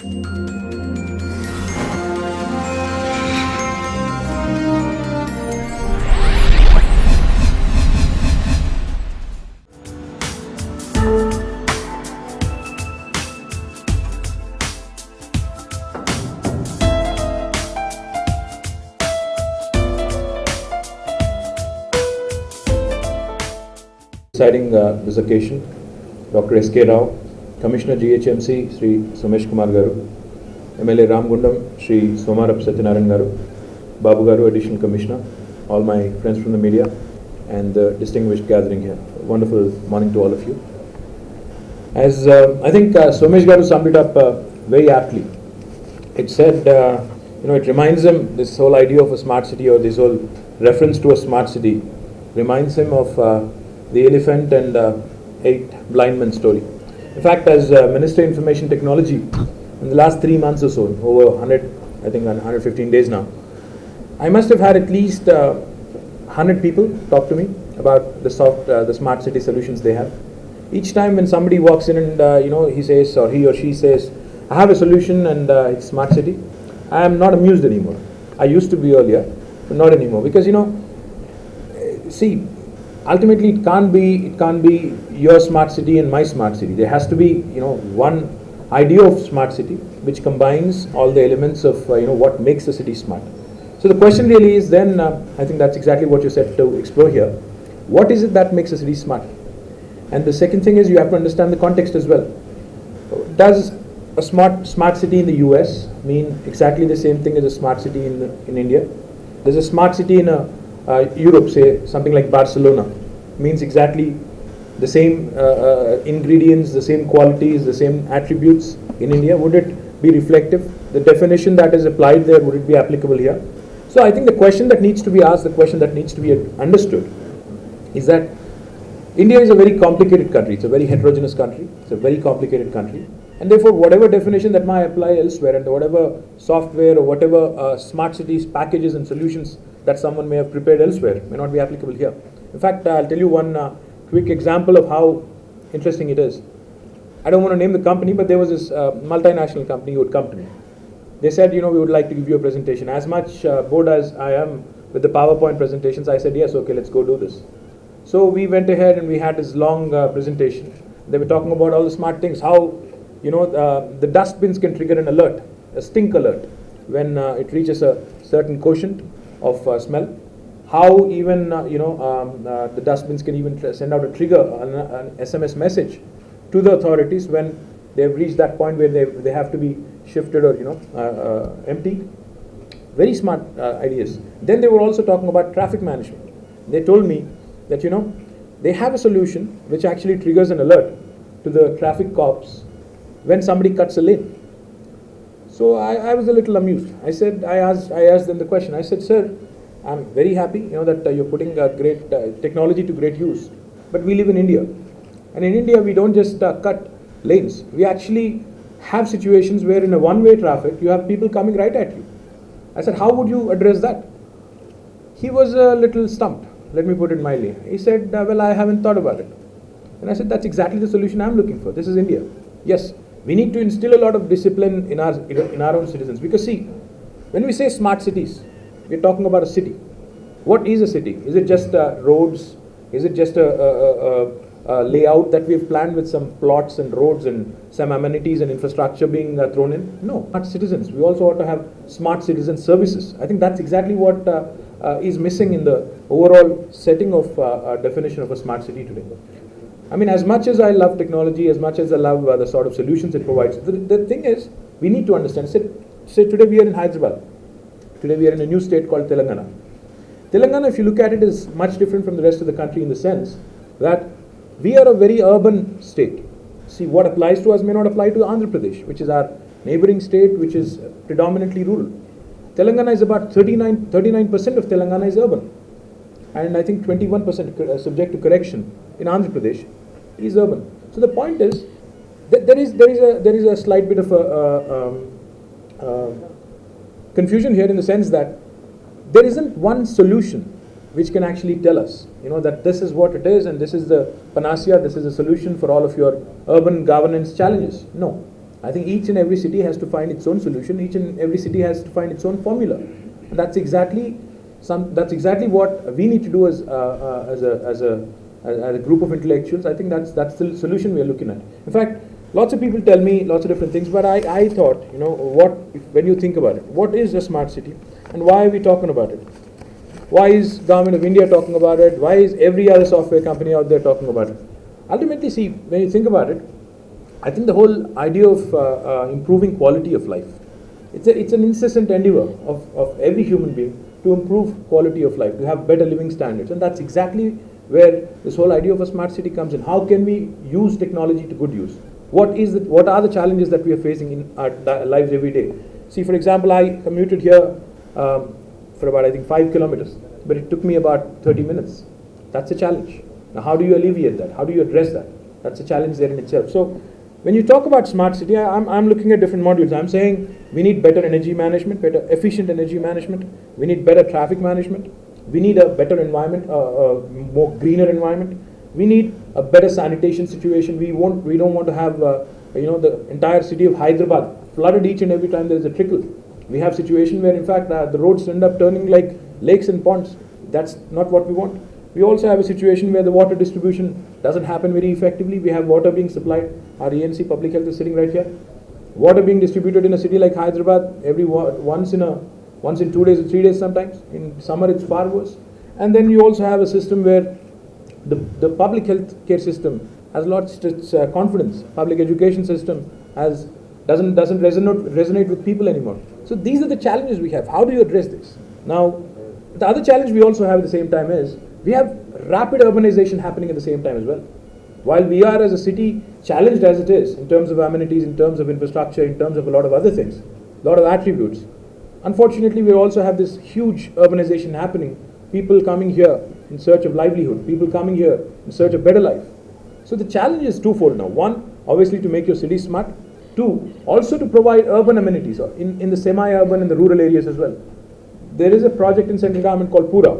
Deciding this occasion, Dr. S.K. Rao, Commissioner GHMC, Sri Somesh Kumar Garu, MLA Ramgundam, Sri Somarap Satyanarayan Garu, Babu Garu, Additional Commissioner, all my friends from the media, and the distinguished gathering here. Wonderful morning to all of you. As I think Somesh Garu summed it up very aptly. It said, it reminds him, this whole idea of a smart city, or this whole reference to a smart city, reminds him of the elephant and 8 blind men story. In fact, as Minister of Information Technology, in the last 3 months or so, over 115 days now, I must have had at least 100 people talk to me about the smart city solutions they have. Each time when somebody walks in and he says, or he or she says, I have a solution and it's smart city, I am not amused anymore. I used to be earlier, but not anymore, because see, ultimately it can't be your smart city and my smart city. There has to be one idea of smart city which combines all the elements of what makes a city smart. So the question really is then, I think that's exactly what you said to explore here. What is it that makes a city smart? And the second thing is you have to understand the context as well. Does a smart city in the US mean exactly the same thing as a smart city in India? There's a smart city in Europe, say something like Barcelona, means exactly the same ingredients, the same qualities, the same attributes in India. Would it be reflective? The definition that is applied there, would it be applicable here? So I think the question that needs to be asked, the question that needs to be understood is that India is a very complicated country. It's a very heterogeneous country. It's a very complicated country. And therefore, whatever definition that might apply elsewhere, and whatever software or whatever smart cities packages and solutions that someone may have prepared elsewhere may not be applicable here. In fact, I'll tell you one quick example of how interesting it is. I don't want to name the company, but there was this multinational company who would come to me. They said, we would like to give you a presentation. As much bored as I am with the PowerPoint presentations, I said, yes, okay, let's go do this. So we went ahead and we had this long presentation. They were talking about all the smart things, how the dustbins can trigger an alert, a stink alert, when it reaches a certain quotient of smell. How even the dustbins can even send out a trigger, an SMS message to the authorities when they have reached that point where they have to be shifted or emptied. Very smart ideas. Then they were also talking about traffic management. They told me that they have a solution which actually triggers an alert to the traffic cops when somebody cuts a lane. So I was a little amused. I asked them the question. I said, sir, I'm very happy that you're putting great technology to great use, but we live in India, and in India we don't just cut lanes. We actually have situations where in a one-way traffic you have people coming right at you. I said, how would you address that? He was a little stumped, let me put it mildly. He said, well, I haven't thought about it. And I said, that's exactly the solution I'm looking for. This is India. Yes, we need to instill a lot of discipline in our own citizens, because see, when we say smart cities, we're talking about a city. What is a city? Is it just roads? Is it just a layout that we've planned with some plots and roads and some amenities and infrastructure being thrown in? No, smart citizens. We also ought to have smart citizen services. I think that's exactly what is missing in the overall setting of definition of a smart city today. I mean, as much as I love technology, as much as I love the sort of solutions it provides, the thing is, we need to understand. Say today we are in Hyderabad. Today we are in a new state called Telangana. Telangana, if you look at it, is much different from the rest of the country in the sense that we are a very urban state. See, what applies to us may not apply to Andhra Pradesh, which is our neighboring state, which is predominantly rural. Telangana is about 39% of Telangana is urban. And I think 21% subject to correction in Andhra Pradesh is urban. So the point is that there is a slight bit of a confusion here in the sense that there isn't one solution which can actually tell us, that this is what it is and this is the panacea, this is the solution for all of your urban governance challenges. No. I think each and every city has to find its own solution. Each and every city has to find its own formula. And that's exactly what we need to do as a group of intellectuals. I think that's the solution we are looking at. In fact, lots of people tell me lots of different things, but I thought, when you think about it, what is a smart city and why are we talking about it? Why is Government of India talking about it? Why is every other software company out there talking about it? Ultimately, see, when you think about it, I think the whole idea of improving quality of life, it's an incessant endeavor of every human being to improve quality of life, to have better living standards. And that's exactly where this whole idea of a smart city comes in. How can we use technology to good use? What are the challenges that we are facing in our lives every day? See, for example, I commuted here for about, I think, 5 kilometers, but it took me about 30 minutes. That's a challenge. Now, how do you alleviate that? How do you address that? That's a challenge there in itself. So, when you talk about smart city, I'm looking at different modules. I'm saying we need better energy management, better efficient energy management. We need better traffic management. We need a better environment, more greener environment. We need a better sanitation situation. We don't want to have the entire city of Hyderabad flooded each and every time there is a trickle. We have situation where in fact the roads end up turning like lakes and ponds. That's not what we want. We also have a situation where the water distribution doesn't happen very effectively. We have water being supplied. Our ENC Public Health is sitting right here. Water being distributed in a city like Hyderabad once in 2 days or 3 days sometimes. In summer it's far worse. And then you also have a system where the public health care system has lost its confidence. Public education system doesn't resonate with people anymore. So these are the challenges we have. How do you address this? Now, the other challenge we also have at the same time is we have rapid urbanization happening at the same time as well. While we are as a city challenged as it is in terms of amenities, in terms of infrastructure, in terms of a lot of other things, a lot of attributes, unfortunately we also have this huge urbanization happening. People coming here in search of livelihood, people coming here in search of better life. So the challenge is twofold now. One, obviously to make your city smart. Two, also to provide urban amenities in the semi-urban and the rural areas as well. There is a project in central government called Pura,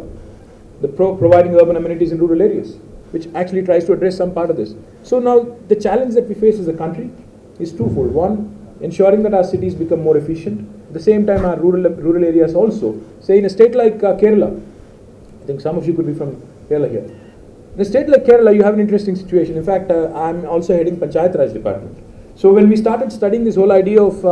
providing urban amenities in rural areas, which actually tries to address some part of this. So now the challenge that we face as a country is twofold. One, ensuring that our cities become more efficient. At the same time, our rural areas also. Say in a state like Kerala, I think some of you could be from Kerala here. In a state like Kerala, you have an interesting situation. In fact, I'm also heading Panchayat Raj department. So when we started studying this whole idea of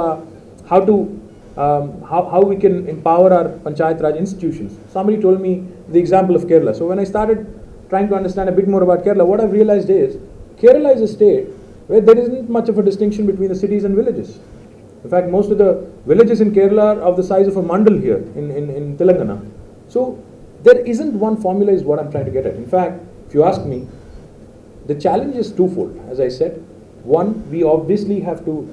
how we can empower our Panchayat Raj institutions, somebody told me the example of Kerala. So when I started trying to understand a bit more about Kerala, what I've realized is Kerala is a state where there isn't much of a distinction between the cities and villages. In fact, most of the villages in Kerala are of the size of a mandal here in Telangana. So there isn't one formula is what I'm trying to get at. In fact, if you ask me, the challenge is twofold, as I said. One, we obviously have to,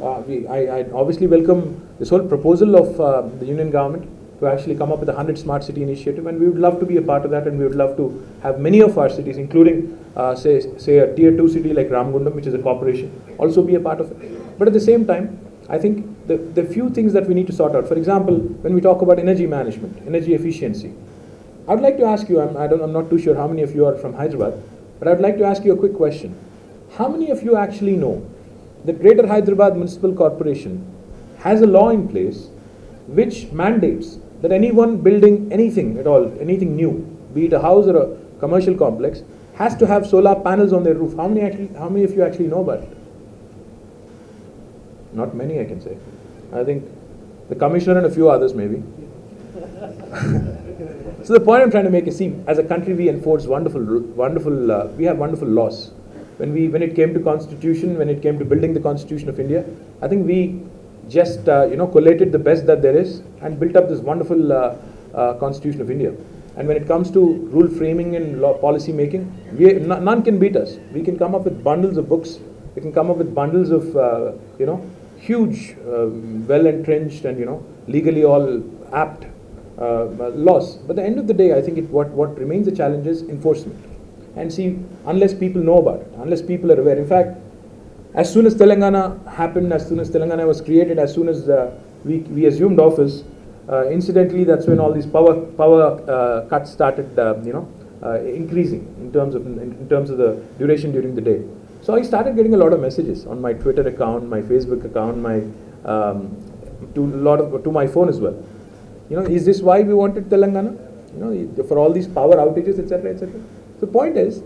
I obviously welcome this whole proposal of the union government to actually come up with a 100 Smart City initiative, and we would love to be a part of that, and we would love to have many of our cities, including say a tier 2 city like Ramgundam, which is a corporation, also be a part of it. But at the same time, I think the few things that we need to sort out, for example, when we talk about energy management, energy efficiency, I'd like to ask you, I'm not too sure how many of you are from Hyderabad, but I'd like to ask you a quick question. How many of you actually know that Greater Hyderabad Municipal Corporation has a law in place which mandates that anyone building anything at all, anything new, be it a house or a commercial complex, has to have solar panels on their roof? How many of you actually know about it? Not many, I can say. I think the commissioner and a few others maybe. So the point I'm trying to make is, see, as a country we enforce we have wonderful laws. When it came to constitution, when it came to building the Constitution of India, I think we just collated the best that there is and built up this wonderful Constitution of India. And when it comes to rule framing and law policy making, none can beat us. We can come up with bundles of books. We can come up with bundles of huge, well entrenched and legally all apt laws. But at the end of the day, I think what remains a challenge is enforcement. And see, unless people know about it, unless people are aware. In fact, as soon as Telangana happened, as soon as Telangana was created, as soon as we assumed office, incidentally, that's when all these power cuts started, increasing in terms of the duration during the day. So I started getting a lot of messages on my Twitter account, my Facebook account, to my phone as well. Is this why we wanted Telangana? For all these power outages, etc., etc. The point is,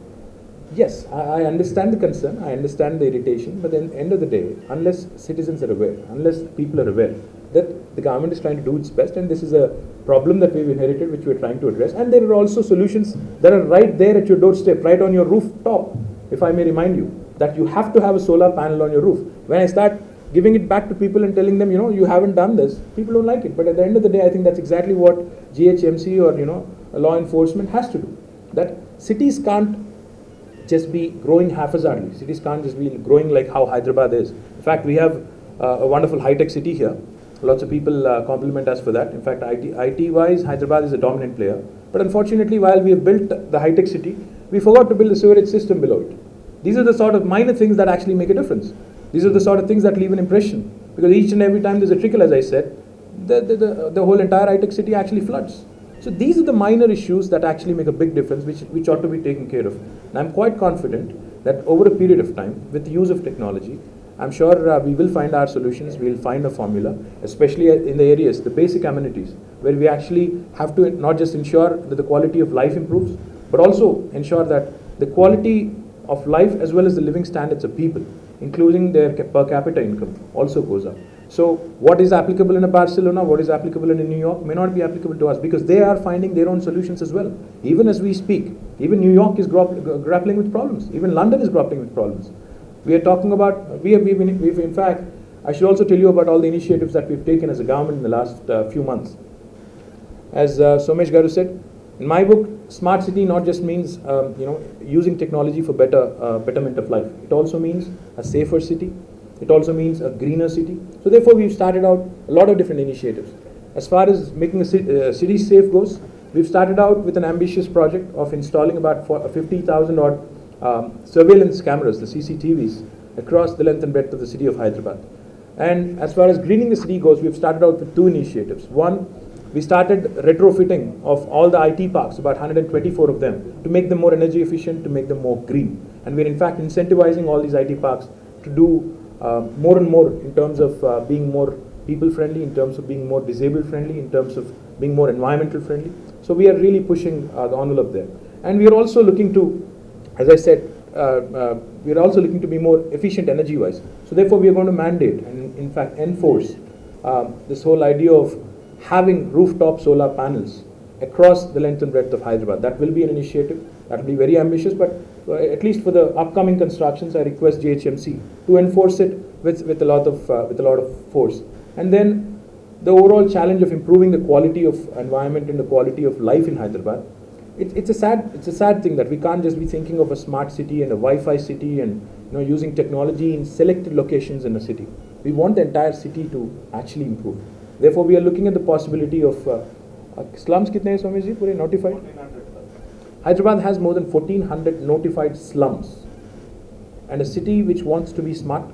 yes, I understand the concern, I understand the irritation, but at the end of the day, unless citizens are aware, unless people are aware that the government is trying to do its best, and this is a problem that we've inherited, which we're trying to address, and there are also solutions that are right there at your doorstep, right on your rooftop, if I may remind you, that you have to have a solar panel on your roof. When I start giving it back to people and telling them, you haven't done this, people don't like it. But at the end of the day, I think that's exactly what GHMC or law enforcement has to do. That cities can't just be growing haphazardly. Cities can't just be growing like how Hyderabad is. In fact, we have a wonderful high-tech city here. Lots of people compliment us for that. In fact, IT-wise, Hyderabad is a dominant player. But unfortunately, while we have built the high-tech city, we forgot to build a sewerage system below it. These are the sort of minor things that actually make a difference. These are the sort of things that leave an impression. Because each and every time there's a trickle, as I said, the whole entire high-tech city actually floods. So these are the minor issues that actually make a big difference, which ought to be taken care of. And I'm quite confident that over a period of time, with the use of technology, I'm sure we will find our solutions, we'll find a formula, especially in the areas, the basic amenities, where we actually have to not just ensure that the quality of life improves, but also ensure that the quality of life as well as the living standards of people, including their per capita income, also goes up. So what is applicable in a Barcelona, what is applicable in a New York may not be applicable to us, because they are finding their own solutions as well. Even as we speak, even New York is grappling with problems. Even London is grappling with problems. We are talking about, we've in fact, I should also tell you about all the initiatives that we've taken as a government in the last few months. As Somesh Garu said, in my book, smart city not just means using technology for betterment of life. It also means a safer city. It also means a greener city. So therefore, we've started out a lot of different initiatives. As far as making a city safe goes, we've started out with an ambitious project of installing about 50,000 odd surveillance cameras, the CCTVs, across the length and breadth of the city of Hyderabad. And as far as greening the city goes, we've started out with two initiatives. One, we started retrofitting of all the IT parks, about 124 of them, to make them more energy efficient, to make them more green. And we're in fact incentivizing all these IT parks to do more and more in terms of being more people friendly, in terms of being more disabled friendly, in terms of being more environmental friendly. So we are really pushing the envelope there. And we are also looking to, as I said, we are also looking to be more efficient energy wise. So therefore we are going to mandate and in fact enforce this whole idea of having rooftop solar panels across the length and breadth of Hyderabad. That will be an initiative. That will be very ambitious, but at least for the upcoming constructions, I request GHMC to enforce it with a lot of force. And then the overall challenge of improving the quality of environment and the quality of life in Hyderabad. It's a sad thing that we can't just be thinking of a smart city and a Wi-Fi city and using technology in selected locations in the city. We want the entire city to actually improve. Therefore, we are looking at the possibility of slums. Kitne hai Somesh ji? Pure notified. Hyderabad has more than 1,400 notified slums, and a city which wants to be smart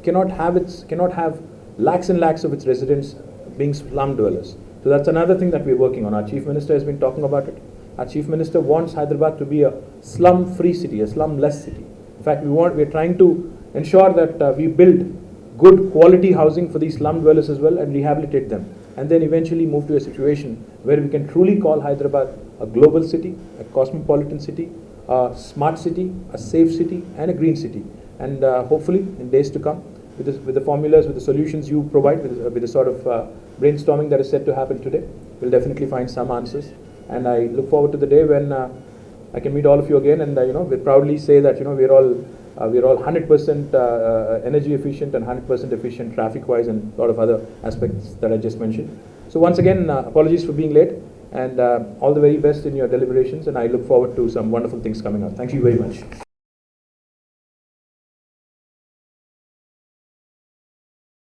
cannot have lakhs and lakhs of its residents being slum dwellers. So that's another thing that we're working on. Our Chief Minister has been talking about it. Our Chief Minister wants Hyderabad to be a slum-free city, a slum-less city. In fact, we're trying to ensure that we build good quality housing for these slum dwellers as well and rehabilitate them, and then eventually move to a situation where we can truly call Hyderabad a global city, a cosmopolitan city, a smart city, a safe city, and a green city. And hopefully in days to come, with the formulas, with the solutions you provide, with the sort of brainstorming that is set to happen today, we'll definitely find some answers. And I look forward to the day when I can meet all of you again, and we proudly say that we're all 100% energy efficient and 100% efficient traffic-wise, and a lot of other aspects that I just mentioned. So once again, apologies for being late, and all the very best in your deliberations, and I look forward to some wonderful things coming up. Thank you very much.